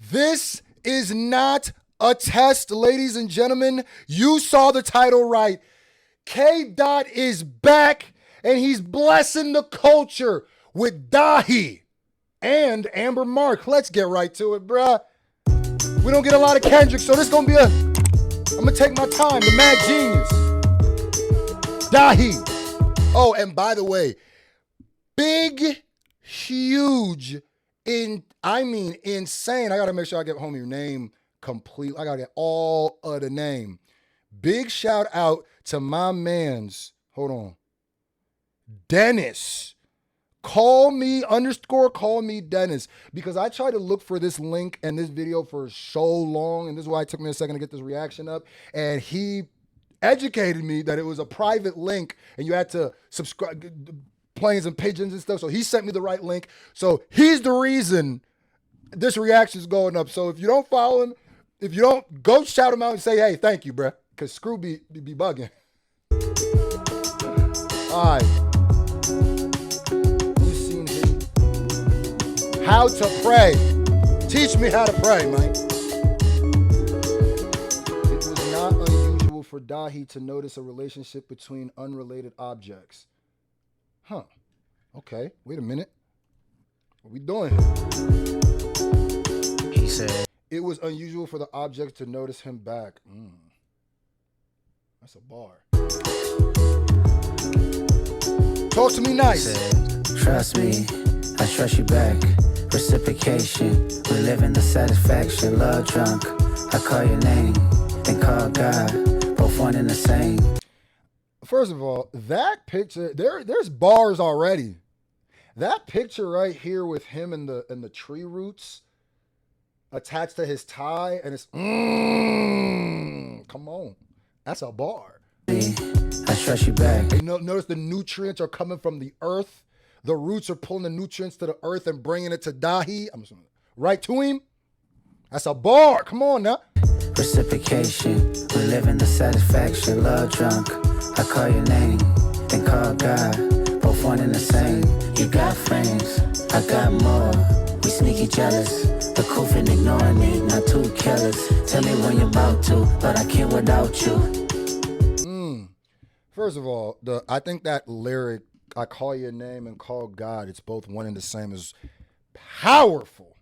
This is not a test, ladies and gentlemen. You saw the title right. K. Dot is back, and he's blessing the culture with Dahi and Amber Mark. Let's get right to it, bruh. We don't get a lot of Kendrick, so this gonna be I'm gonna take my time. The mad genius, Dahi. Oh, and by the way, big, huge, insane. I gotta make sure I get homie your name complete. I gotta get all of the name. Big shout out to my man's, hold on, Dennis. Call me Dennis, because I tried to look for this link and this video for so long, and this is why it took me a second to get this reaction up, and he educated me that it was a private link and you had to subscribe, planes and pigeons and stuff, so he sent me the right link. So he's the reason this reaction is going up. So if you don't follow him, if you don't, go shout him out and say, hey, thank you, bruh, because Screw be bugging. All right. How to pray. Teach me how to pray, man. It was not unusual for Dahi to notice a relationship between unrelated objects. Huh. Okay, wait a minute. What are we doing here? He said, it was unusual for the object to notice him back. That's a bar. Talk to me nice. Said, trust me, I trust you back. Reciprocation, we live in the satisfaction. Love drunk, I call your name, then call God, both one and the same. First of all, that picture, there's bars already. That picture right here with him in the tree roots attached to his tie, and it's come on, that's a bar. I trust you back. You know, notice the nutrients are coming from the earth. The roots are pulling the nutrients to the earth and bringing it to Dahi. I'm assuming, right to him. That's a bar. Come on now. Reciprocation, we live in the satisfaction. Love drunk, I call your name, then call God, both one and the same. You got friends, I got more. We sneaky jealous, the cool fin ignoring me, not too careless. Tell me when you're about to, but I can't without you. First of all, I think that lyric, I call your name and call God, it's both one and the same, is powerful.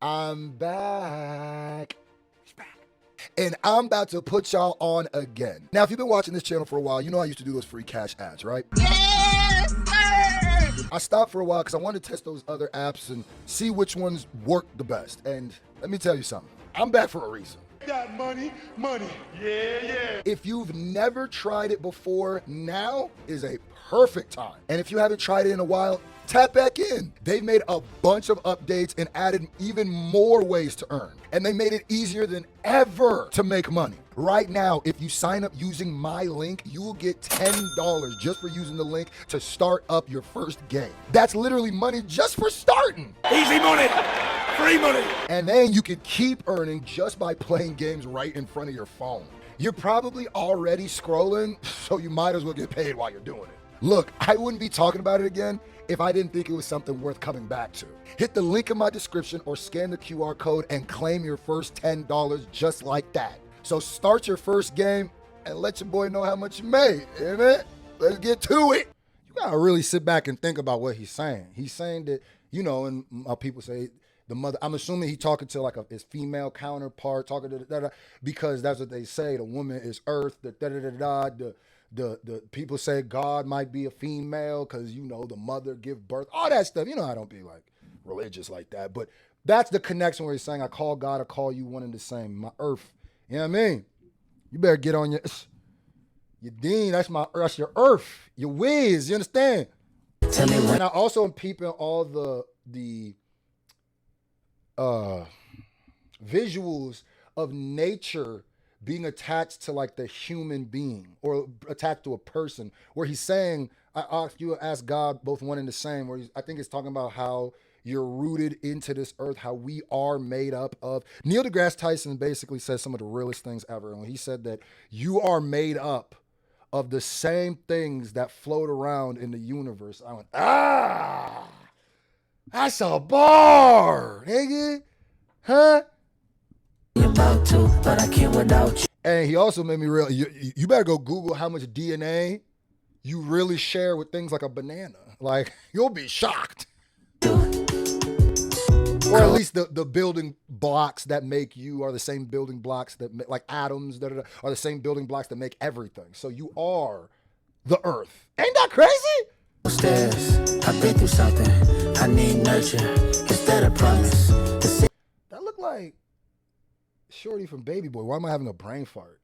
I'm back. He's back. And I'm about to put y'all on again. Now, if you've been watching this channel for a while, you know I used to do those free cash ads, right? Yes, sir! I stopped for a while because I wanted to test those other apps and see which ones work the best. And let me tell you something. I'm back for a reason. Got money, yeah. If you've never tried it before, now is a perfect time. And if you haven't tried it in a while, tap back in. They made a bunch of updates and added even more ways to earn. And they made it easier than ever to make money. Right now, if you sign up using my link, you will get $10 just for using the link to start up your first game. That's literally money just for starting. Easy money, free money. And then you can keep earning just by playing games right in front of your phone. You're probably already scrolling, so you might as well get paid while you're doing it. Look, I wouldn't be talking about it again if I didn't think it was something worth coming back to. Hit the link in my description or scan the QR code and claim your first $10 just like that. So start your first game and let your boy know how much you made, amen? Let's get to it. You gotta really sit back and think about what he's saying. He's saying that, you know, and people say the mother, I'm assuming he's talking to like his female counterpart, talking to because that's what they say. The woman is earth, the people say God might be a female because, you know, the mother give birth, all that stuff. You know, I don't be like religious like that, but that's the connection where he's saying, I call God, I call you one and the same, my earth. You know what I mean? You better get on your dean, that's your earth, your whiz, you understand? Tell me when. And I also am peeping all the visuals of nature being attached to like the human being or attached to a person, where he's saying, ask God both one and the same, where I think it's talking about how you're rooted into this earth, how we are made up of. Neil deGrasse Tyson basically says some of the realest things ever. And he said that you are made up of the same things that float around in the universe. I went, that's a bar, nigga. Huh? love to, but I can't without you. And he also made me real. You better go Google how much DNA you really share with things like a banana. Like, you'll be shocked. Or at least the building blocks that make you are the same building blocks that make, like atoms, are the same building blocks that make everything. So you are the earth. Ain't that crazy? Stairs, I've been through something. I need nurture instead of promise. That looked like Shorty from Baby Boy. Why am I having a brain fart?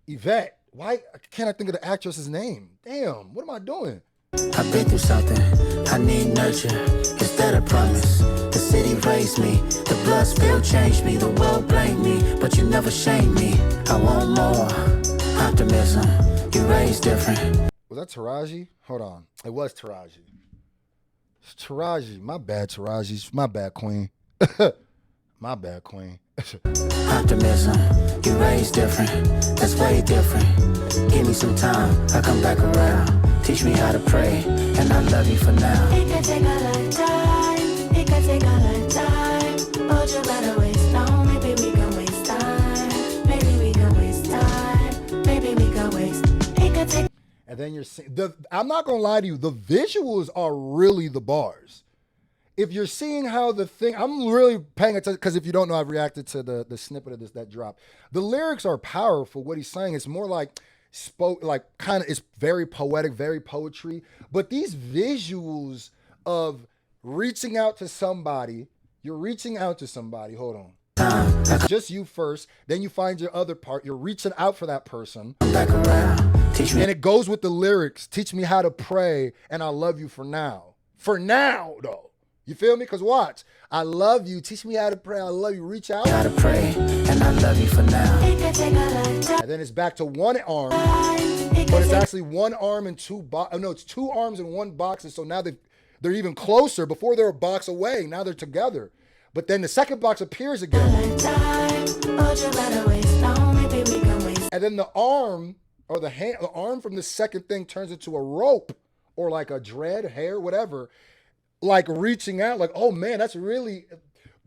Yvette. Why can't I think of the actress's name? Damn, what am I doing? I've been through something. I need nurture instead of promise. The city raised me. The blood spill changed me. The world blamed me, but you never shamed me. I want more optimism. You raised different. Was that Taraji? Hold on. It was Taraji. It's Taraji. My bad, Taraji. My bad, queen. My bad, queen. Optimism. You raised different. That's way different. Give me some time. I come back around. Teach me how to pray, and I love you for now. It could take a lifetime. It could take a lifetime. But you better waste no. Maybe we can waste time. Maybe we can waste time. Maybe we can waste. It could take. And then you're seeing I'm not gonna lie to you, the visuals are really the bars. If you're seeing how the thing, I'm really paying attention, because if you don't know, I've reacted to the snippet of this that dropped. The lyrics are powerful. What he's saying, it's more like it's very poetic, very poetry. But these visuals of reaching out to somebody, you're reaching out to somebody. Hold on. It's just you first, then you find your other part. You're reaching out for that person. Back around. Teach me. And it goes with the lyrics. Teach me how to pray, and I love you for now. For now, though. You feel me? Because watch. I love you. Teach me how to pray. I love you. Reach out. How to pray, and I love you for now. It could take a lifetime. And then it's back to one arm. But it's actually one arm and two boxes. No, it's two arms and one box. And so now they're even closer. Before they're a box away. Now they're together. But then the second box appears again. And then the arm or the hand, the arm from the second thing turns into a rope or like a dread, hair, whatever. Like reaching out, like, oh man, that's really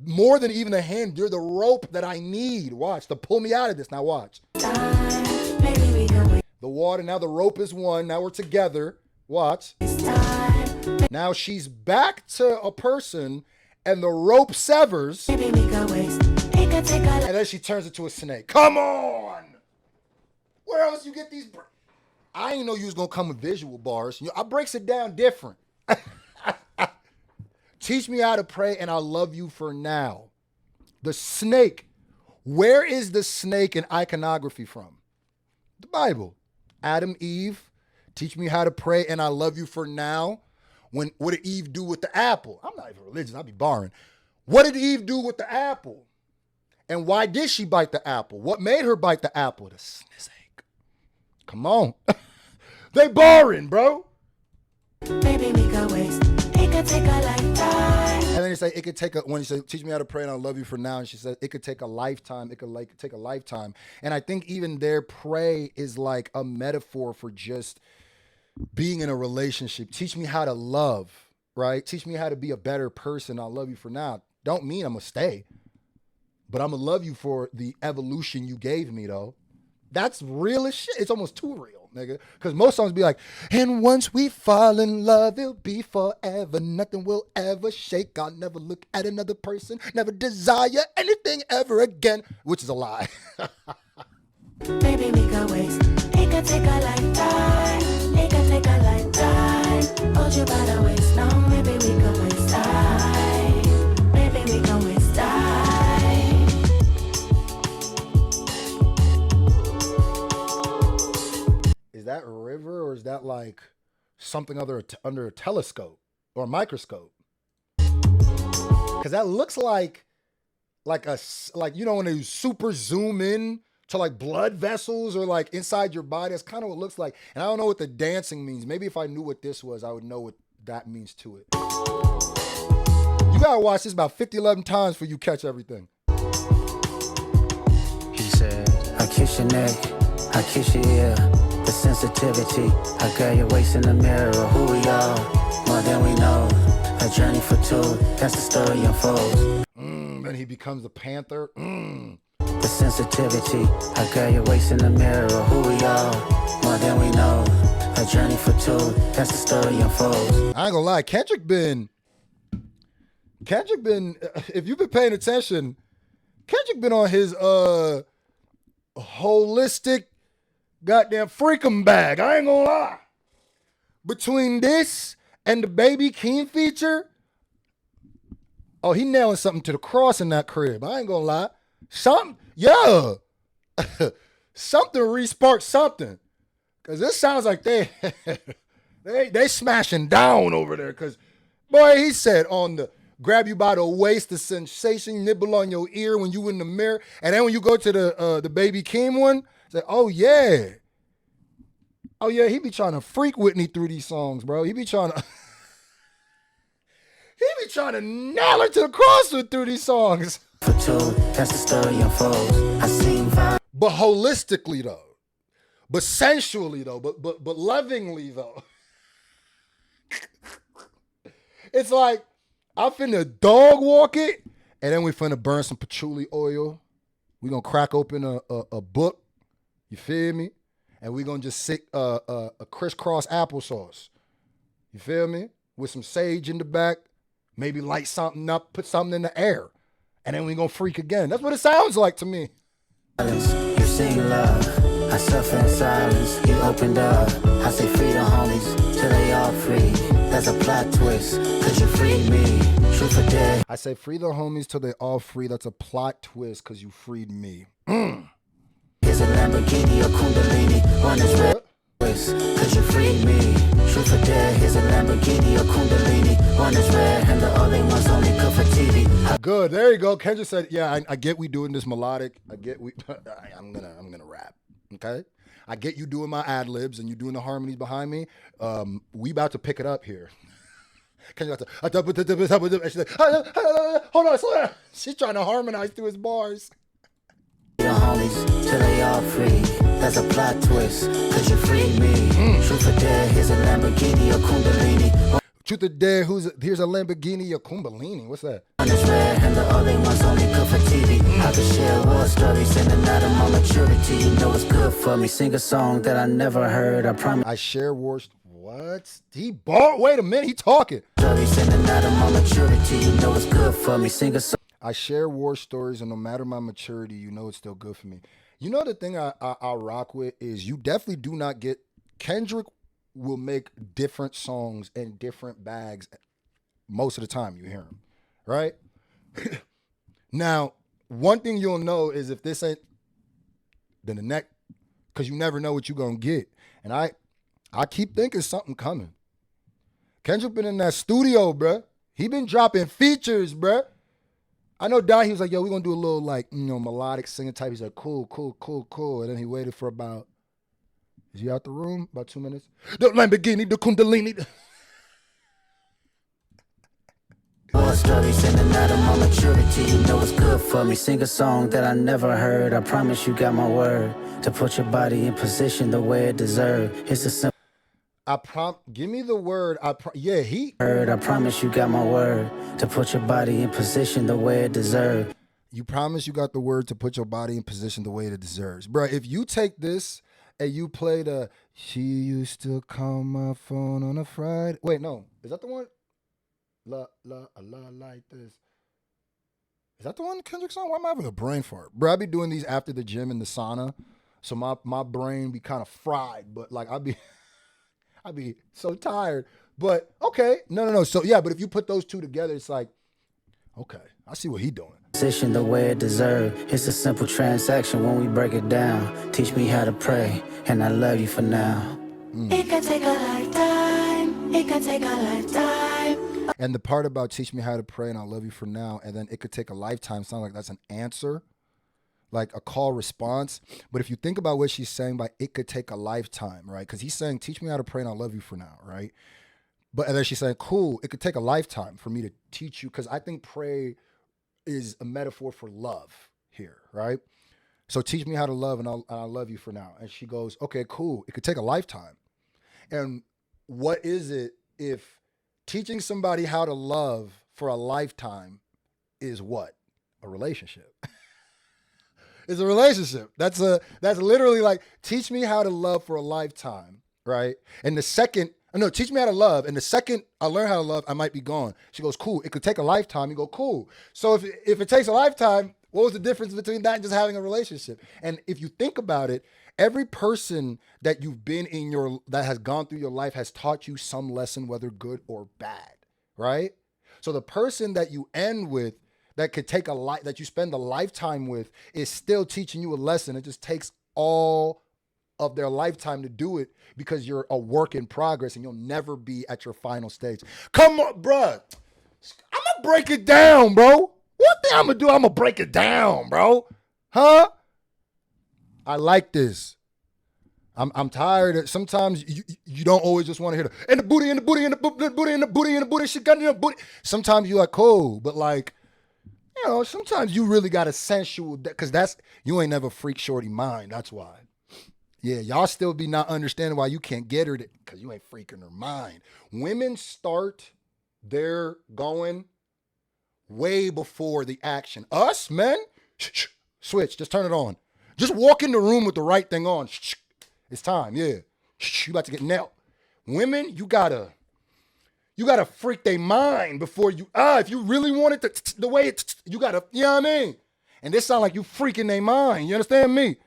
more than even a hand. You're the rope that I need. Watch, to pull me out of this. Now watch. The water, now the rope is one. Now we're together. Watch. Now she's back to a person and the rope severs. And then she turns into a snake. Come on! Where else you get these? I didn't know you was gonna come with visual bars. I breaks it down different. Teach me how to pray, and I love you for now. The snake. Where is the snake in iconography from? The Bible. Adam, Eve. Teach me how to pray, and I love you for now. What did Eve do with the apple? I'm not even religious. I'll be barring. What did Eve do with the apple? And why did she bite the apple? What made her bite the apple? The snake. Come on. They barring, bro. Maybe we can waste. It could take a lifetime. And then you say, it could take when you say, teach me how to pray and I love you for now. And she says, it could take a lifetime. It could take a lifetime. And I think even their pray is like a metaphor for just being in a relationship. Teach me how to love, right? Teach me how to be a better person. I'll love you for now. Don't mean I'm going to stay, but I'm going to love you for the evolution you gave me, though. That's real as shit. It's almost too real, nigga. Because most songs be like, and once we fall in love, it'll be forever. Nothing will ever shake. I'll never look at another person. Never desire anything ever again. Which is a lie. Maybe we can waste. It could take a lifetime. It could take a lifetime. Hold you by the waist. No, maybe we can waste time. Maybe we can waste time. Is that a river or is that like something under a telescope or a microscope? Because that looks like you know when they super zoom in to like blood vessels or like inside your body. That's kind of what it looks like. And I don't know what the dancing means. Maybe if I knew what this was, I would know what that means to it. You gotta watch this about 50, 11 times before you catch everything. He said, I kiss your neck, I kiss your ear. The sensitivity, I got your waist in the mirror. Who we are, more than we know. A journey for two, that's the story unfolds. Then he he becomes a panther. The sensitivity, I got your waist in the mirror. Who we are, more than we know. A journey for two, that's the story unfolds. I ain't gonna lie, Kendrick been, if you've been paying attention, Kendrick been on his holistic goddamn freakum bag. I ain't gonna lie. Between this and the Baby Keem feature, oh, he nailing something to the cross in that crib. I ain't gonna lie. Something, yeah. Something re-sparked something. Cause this sounds like they smashing down over there. Cause boy, he said on the grab you by the waist, the sensation, nibble on your ear when you in the mirror. And then when you go to the Baby Keem one, say, oh yeah. Oh yeah, he be trying to freak Whitney through these songs, bro. He be trying to nail her to the cross through these songs. For two, that's the story unfolds. I seen vibe. But holistically though. But sensually though. But lovingly though. It's like I'm finna dog walk it, and then we finna burn some patchouli oil. We gonna crack open a book. You feel me? And we gonna just sick a crisscross applesauce. You feel me? With some sage in the back. Maybe light something up, put something in the air. And then we gonna freak again. That's what it sounds like to me. You sing love, I suffer in silence. You opened up, I say free the homies till they all free. There's a plot twist, cause you freed me. Truth or dare. I say free the homies till they all free. That's a plot twist cause you freed me. Here's a Lamborghini or Kundalini. One is red twist, cause you freed me. Truth or dare. Here's a Lamborghini or Kundalini. One is red and the other one's only good for TV. Good, there you go. Kendrick said, yeah, I get we doing this melodic. I get I'm gonna rap. Okay? I get you doing my ad libs and you doing the harmonies behind me. We about to pick it up here. Kendrick hold on, slow down. She's trying to harmonize through his bars. The homies till they all free. There's a plot twist, cause you freed me. Truth or dare, here's a Lamborghini or Kundalini. Truth or dare, here's a Lamborghini or Kundalini. What's that? One is red and the other one's only good for TV. I can share war stories, sending out of my maturity. You know it's good for me. Sing a song that I never heard, I promise. I share wars. What? He bought? Wait a minute, he talking. Stories sending out of my maturity. You know it's good for me. Sing a song. I share war stories, and no matter my maturity, you know it's still good for me. You know the thing I rock with is you definitely do not get Kendrick will make different songs in different bags most of the time you hear him, right? Now, one thing you'll know is if this ain't, then the next, because you never know what you're going to get. And I keep thinking something coming. Kendrick been in that studio, bruh. He been dropping features, bruh. I know Dahi was like, yo, we're going to do a little like, melodic singing type. He's like, cool. And then he waited for about, is he out the room? About 2 minutes? The Lamborghini, the Kundalini. Story sending out of my maturity. You know it's good for me. Sing a song that I never heard. I promise you got my word to put your body in position the way it deserves. It's a simple. Give me the word. I promise you got my word to put your body in position the way it deserves. You promise you got the word to put your body in position the way it deserves. Bro, if you take this and you play the she used to call my phone on a Friday. Wait, no. Is that the one? La like this. Is that the one Kendrick song? Why am I having a brain fart? Bro, I be doing these after the gym in the sauna. So my brain be kind of fried, but like I be so tired. But okay. No. So yeah, but if you put those two together, it's like, okay, I see what he doing. Position the way it deserves. It's a simple transaction when we break it down. Teach me how to pray, and I love you for now. It can take a lifetime. It can take a lifetime. And the part about teach me how to pray and I love you for now, and then it could take a lifetime, sound like that's an answer, like a call response. But if you think about what she's saying by it could take a lifetime, right? Because he's saying teach me how to pray and I love you for now, right? But and then she's saying, cool, it could take a lifetime for me to teach you, because I think pray is a metaphor for love here, right? So teach me how to love and I'll love you for now. And she goes, okay, cool, it could take a lifetime. And what is it if teaching somebody how to love for a lifetime is what? A relationship. It's a relationship. That's literally like, teach me how to love for a lifetime, right? And teach me how to love. And the second I learn how to love, I might be gone. She goes, cool. It could take a lifetime. You go, cool. So if it takes a lifetime, what was the difference between that and just having a relationship? And if you think about it, every person that you've been that has gone through your life has taught you some lesson, whether good or bad, right? So the person that you end with, that could take that you spend a lifetime with, is still teaching you a lesson. It just takes all of their lifetime to do it, because you're a work in progress and you'll never be at your final stage. Come on, bruh. I'm gonna break it down, bro. What thing I'm gonna do? I'm gonna break it down, bro. Huh? I like this. I'm tired of, sometimes you don't always just want to hear and the booty and the booty and the booty and the booty and the booty, she got in the booty. Sometimes you're like, cool, but like, you know, sometimes you really got a sensual, because you ain't never freak shorty mind. That's why. Yeah, y'all still be not understanding why you can't get her, because you ain't freaking her mind. Women start their going way before the action. Us, men, switch, just turn it on. Just walk in the room with the right thing on. It's time, yeah. You about to get nailed. Women, you gotta freak their mind before you, if you really want it to, the way you gotta, you know what I mean? And this sound like you freaking their mind, you understand me?